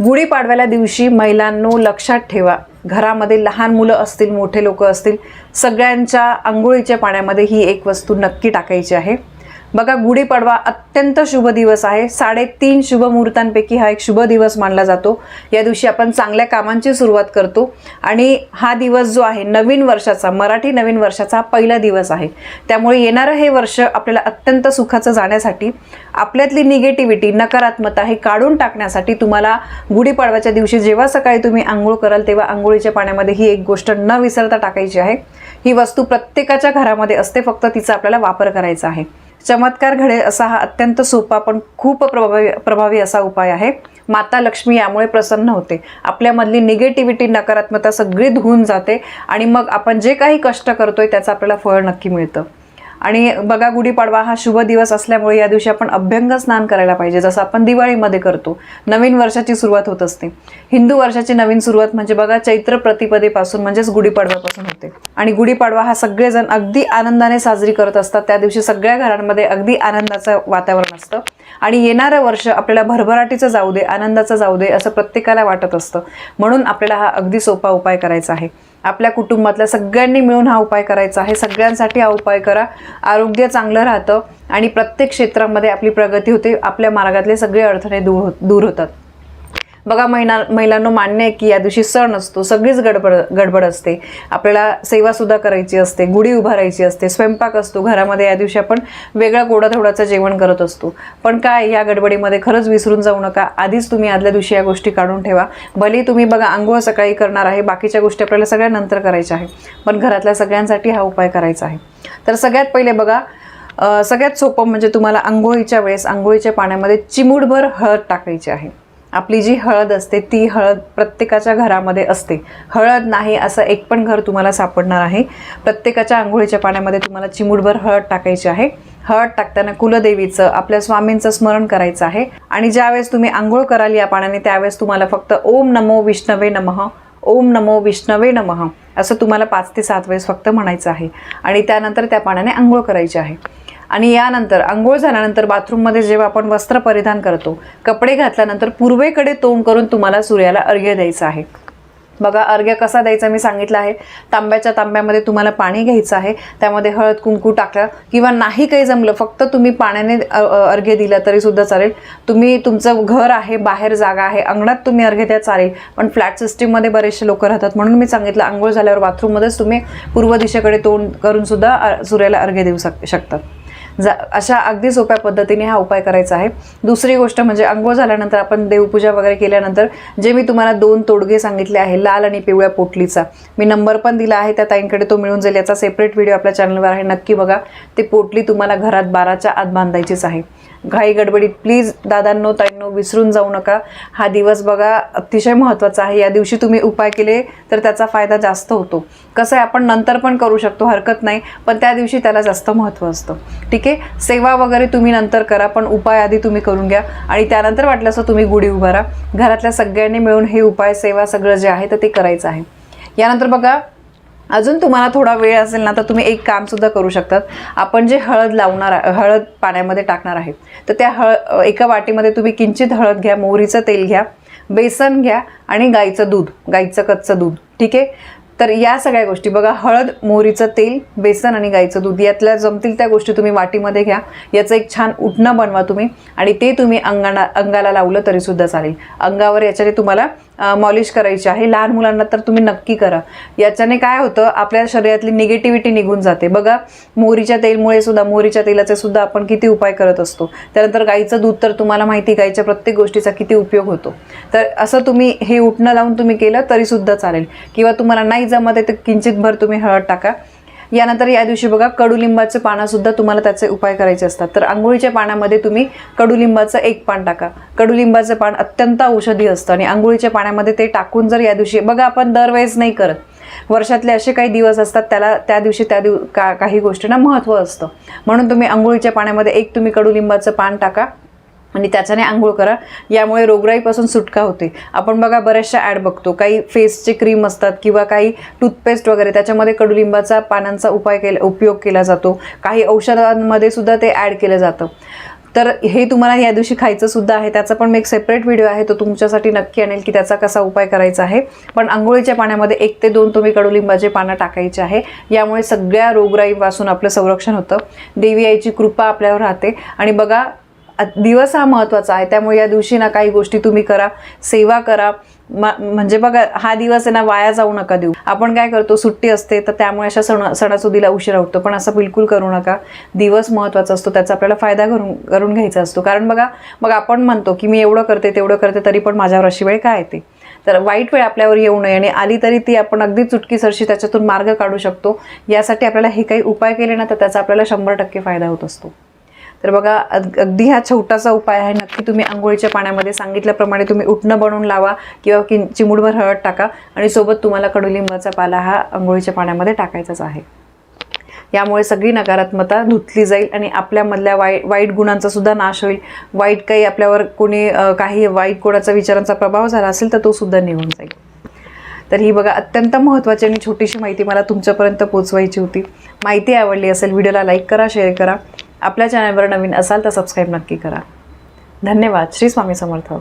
गुढीपाडव्याला दिवशी महिलांनो लक्षात ठेवा, घरामध्ये लहान मुलं असतील, मोठे लोक असतील, सगळ्यांच्या अंघोळीच्या पाण्यामध्ये ही एक वस्तू नक्की टाकायची आहे। बघा, गुढीपाडवा अत्यंत शुभ दिवस आहे। 3.5 शुभ मुहूर्तांपैकी हा एक शुभ दिवस मानला जातो। या दिवशी आपण चांगल्या कामांची सुरुवात करतो आणि हा दिवस जो आहे नवीन वर्षाचा, मराठी नवीन वर्षाचा पहिला दिवस आहे। त्यामुळे येणारं हे वर्ष आपल्याला अत्यंत सुखाचं जाण्यासाठी, आपल्यातली निगेटिव्हिटी, नकारात्मकता हे काढून टाकण्यासाठी तुम्हाला गुढीपाडव्याच्या दिवशी जेव्हा सकाळी तुम्ही आंघोळ कराल तेव्हा आंघोळीच्या पाण्यामध्ये ही एक गोष्ट न विसरता टाकायची आहे। ही वस्तू प्रत्येकाच्या घरामध्ये असते, फक्त तिचा आपल्याला वापर करायचा आहे। चमत्कार घडेल असा हा अत्यंत सोपा पण खूप प्रभावी असा उपाय आहे। माता लक्ष्मी यामुळे प्रसन्न होते, आपल्यामधली निगेटिव्हिटी, नकारात्मकता सगळी धुवून जाते आणि मग आपण जे काही कष्ट करतोय त्याचं आपल्याला फळ नक्की मिळतं। आणि बघा, गुढीपाडवा हा शुभ दिवस असल्यामुळे या दिवशी आपण अभ्यंग स्नान करायला पाहिजे, जसं आपण दिवाळीमध्ये करतो। नवीन वर्षाची सुरुवात होत असते। हिंदू वर्षाची नवीन सुरुवात म्हणजे बघा चैत्र प्रतिपदेपासून म्हणजेच गुढीपाडव्यापासून होते। आणि गुढीपाडवा हा सगळेजण अगदी आनंदाने साजरी करत असतात। त्या दिवशी सगळ्या घरांमध्ये अगदी आनंदाचं वातावरण असतं आणि येणारं वर्ष आपल्याला भरभराटीचं जाऊ दे, आनंदाचं जाऊ दे असं प्रत्येकाला वाटत असतं। म्हणून आपल्याला हा अगदी सोपा उपाय करायचा आहे। आपल्या कुटुंबातल्या सगळ्यांनी मिळून हा उपाय करायचा आहे। सगळ्यांसाठी हा उपाय करा, आरोग्य चांगलं राहतं आणि प्रत्येक क्षेत्रामध्ये आपली प्रगती होते, आपल्या मार्गातले सगळे अडथळे दूर होतात। बघा, महिलांनो मान्य आहे की या दिवशी सण असतो, सगळीच गडबड असते, आपल्याला सेवा सुद्धा करायची असते, गुढी उभारायची असते, स्वयंपाक असतो घरामध्ये। या दिवशी आपण वेगळा गोडाधोडाचं जेवण करत असतो। पण काय, या गडबडीमध्ये खरंच विसरून जाऊ नका, आधीच तुम्ही आदल्या दिवशी या गोष्टी काढून ठेवा। भले तुम्ही बघा आंघोळ सकाळी करणार आहे, बाकीच्या गोष्टी आपल्याला सगळ्या नंतर करायच्या आहे, पण घरातल्या सगळ्यांसाठी हा उपाय करायचा आहे। तर सगळ्यात पहिले बघा, सगळ्यात सोपं म्हणजे तुम्हाला आंघोळीच्या वेळेस आंघोळीच्या पाण्यामध्ये चिमूटभर हळद टाकायची आहे। आपली जी हळद असते ती हळद प्रत्येकाच्या घरामध्ये असते, हळद नाही असं एक पण घर तुम्हाला सापडणार आहे। प्रत्येकाच्या आंघोळीच्या पाण्यामध्ये तुम्हाला चिमूटभर हळद टाकायची आहे। हळद टाकताना कुलदेवीचं, आपल्या स्वामींचं स्मरण करायचं आहे आणि ज्यावेळेस तुम्ही आंघोळ कराल या पाण्याने त्यावेळेस तुम्हाला फक्त ओम नमो विष्णवे नमः, ओम नमो विष्णवे नमः असं तुम्हाला 5 ते 7 वेळेस फक्त म्हणायचं आहे आणि त्यानंतर त्या पाण्याने आंघोळ करायची आहे। आणि यानंतर आंघोळ झाल्यानंतर बाथरूममध्ये जेव्हा आपण वस्त्र परिधान करतो, कपडे घातल्यानंतर पूर्वेकडे तोंड करून तुम्हाला सूर्याला अर्घ्य द्यायचं आहे। बघा, अर्घ्य कसा द्यायचा मी सांगितलं आहे। तांब्यामध्ये तुम्हाला पाणी घ्यायचं आहे, त्यामध्ये हळद कुंकू टाका किंवा नाही काही जमलं फक्त तुम्ही पाण्याने अर्घ्य दिला तरी सुद्धा चालेल। तुम्ही तुमचं घर आहे, बाहेर जागा आहे, अंगणात तुम्ही अर्घ्य द्या चालेल, पण फ्लॅट सिस्टीममध्ये बरेचसे लोक राहतात म्हणून मी सांगितलं आंघोळ झाल्यावर बाथरूममध्येच तुम्ही पूर्व दिशेकडे तोंड करून सुद्धा सूर्याला अर्घ्य देऊ शकतात। अशा अगदी सोप्या पद्धतीने हा उपाय करायचा आहे। दुसरी गोष्ट म्हणजे आंघोळ झाल्यानंतर आपण देवपूजा वगैरे केल्यानंतर जे मी तुम्हाला 2 तोडगे सांगितले आहे लाल आणि पिवळ्या पोटलीचा, मी नंबर पण दिला आहे, त्या ताईंकडे तो मिळून जाईल। याचा सेपरेट व्हिडिओ आपल्या चॅनलवर आहे, नक्की बघा। ते पोटली तुम्हाला घरात 12च्या आत बांधायचीच आहे। घाई गडबडीत प्लीज दादांनो, ताईंनो विसरून जाऊ नका। हा दिवस बघा अतिशय महत्त्वाचा आहे। या दिवशी तुम्ही उपाय केले तर त्याचा फायदा जास्त होतो। कसं आहे, आपण नंतर पण करू शकतो, हरकत नाही, पण त्या दिवशी त्याला जास्त महत्त्व असतं। ठीक आहे, सेवा वगैरे तुम्ही नंतर करा, पण उपाय आधी तुम्ही करून घ्या आणि त्यानंतर वाटलं असं तुम्ही गुढी उभारा। घरातल्या सगळ्यांनी मिळून हे उपाय, सेवा सगळं जे आहे तर ते करायचं आहे। यानंतर बघा, अजून तुम्हाला थोडा वेळ असेल ना तर तुम्ही एक काम सुद्धा करू शकतात। आपण जे हळद पाण्यामध्ये टाकणार आहे तर त्या एका वाटीमध्ये तुम्ही किंचित हळद घ्या, मोहरीचं तेल घ्या, बेसन घ्या आणि गाईचं दूध, गाईचं कच्चं दूध। ठीक आहे, तर या सगळ्या गोष्टी बघा, हळद, मोहरीचं तेल, बेसन आणि गाईचं दूध यातल्या जमतील त्या गोष्टी तुम्ही वाटीमध्ये घ्या। याचं एक छान उठणं बनवा तुम्ही आणि ते तुम्ही अंगाला लावलं तरी सुद्धा चालेल। अंगावर याच्याने तुम्हाला मॉलिश करायची आहे। लहान मुलांना तर तुम्ही नक्की करा। याच्याने काय होतं, आपल्या शरीरातली निगेटिव्हिटी निघून जाते। बघा, मोहरीच्या तेलाचे सुद्धा आपण किती उपाय करत असतो। त्यानंतर गाईचं दूध तर तुम्हाला माहिती, गाईच्या प्रत्येक गोष्टीचा किती उपयोग होतो। तर असं तुम्ही हे उठणं लावून तुम्ही केलं तरी सुद्धा चालेल, किंवा तुम्हाला नाही जमत आहे तर किंचितभर तुम्ही हळद टाका। यानंतर या दिवशी बघा, कडुलिंबाचे पानं सुद्धा तुम्हाला त्याचे उपाय करायचे असतात। तर आंघोळीच्या पाण्यामध्ये तुम्ही कडुलिंबाचं 1 पान टाका। कडुलिंबाचं पान अत्यंत औषधी असतं आणि आंघोळीच्या पाण्यामध्ये ते टाकून जर या दिवशी, बघा आपण दरवेळेस नाही करत, वर्षातले असे काही दिवस असतात त्याला त्या दिवशी काही गोष्टींना महत्त्व असतं, म्हणून तुम्ही आंघोळीच्या पाण्यामध्ये एक तुम्ही कडुलिंबाचं पान टाका आणि त्याच्याने आंघोळ करा। यामुळे रोगराईपासून सुटका होते। आपण बघा बऱ्याचशा ॲड बघतो, काही फेसचे क्रीम असतात किंवा काही टूथपेस्ट वगैरे त्याच्यामध्ये कडुलिंबाचा पानांचा उपयोग केला जातो। काही औषधांमध्ये सुद्धा ते ॲड केलं जातं। तर हे तुम्हाला या दिवशी खायचं सुद्धा आहे. त्याचा पण मी एक सेपरेट व्हिडिओ आहे, तो तुमच्यासाठी नक्की आणेल की त्याचा कसा उपाय करायचा आहे. पण अंघोळीच्या पाण्यामध्ये 1 ते 2 तुम्ही कडुलिंबाचे पानं टाकायचे आहे. यामुळे सगळ्या रोगराईपासून आपलं संरक्षण होतं. देवी आईची कृपा आपल्यावर राहते. आणि बघा, दिवस हा महत्त्वाचा आहे, त्यामुळे या दिवशी ना काही गोष्टी तुम्ही करा, सेवा करा. म्हणजे बघा, हा दिवस आहे ना वाया जाऊ नका देऊ. आपण काय करतो, सुट्टी असते तर त्यामुळे अशा सणासुदीला उशिरा उठतो, पण असं बिलकुल करू नका. दिवस महत्त्वाचा असतो, त्याचा आपल्याला फायदा करून घ्यायचा असतो. कारण बघा, मग आपण म्हणतो की मी एवढं करते तेवढं करते तरी पण माझ्यावर अशी वेळ काय येते. तर वाईट वेळ आपल्यावर येऊ नये, आणि आली तरी ती आपण अगदी चुटकीसरशी त्याच्यातून मार्ग काढू शकतो. यासाठी आपल्याला हे काही उपाय केले ना तर त्याचा आपल्याला 100% फायदा होत असतो. तर बघा, अगदी हा छोटासा उपाय आहे. नक्की तुम्ही अंघोळीच्या पाण्यामध्ये सांगितल्याप्रमाणे तुम्ही उटणं बनवून लावा किंवा चिमूटभर हळद टाका, आणि सोबत तुम्हाला कडुलिंबाचा पाला हा अंघोळीच्या पाण्यामध्ये टाकायचाच आहे. यामुळे सगळी नकारात्मकता धुतली जाईल आणि आपल्यामधल्या वाईट गुणांचा सुद्धा नाश होईल. वाईट काही आपल्यावर कोणी काही वाईट कोणाचा विचारांचा प्रभाव झाला असेल तर तो सुद्धा निघून जाईल. तर ही बघा, अत्यंत महत्त्वाची आणि छोटीशी माहिती मला तुमच्यापर्यंत पोहोचवायची होती. माहिती आवडली असेल, व्हिडिओला लाईक करा, शेअर करा. आपल्या चॅनलवर नवीन असाल तर सबस्क्राईब नक्की करा. धन्यवाद. श्री स्वामी समर्थ.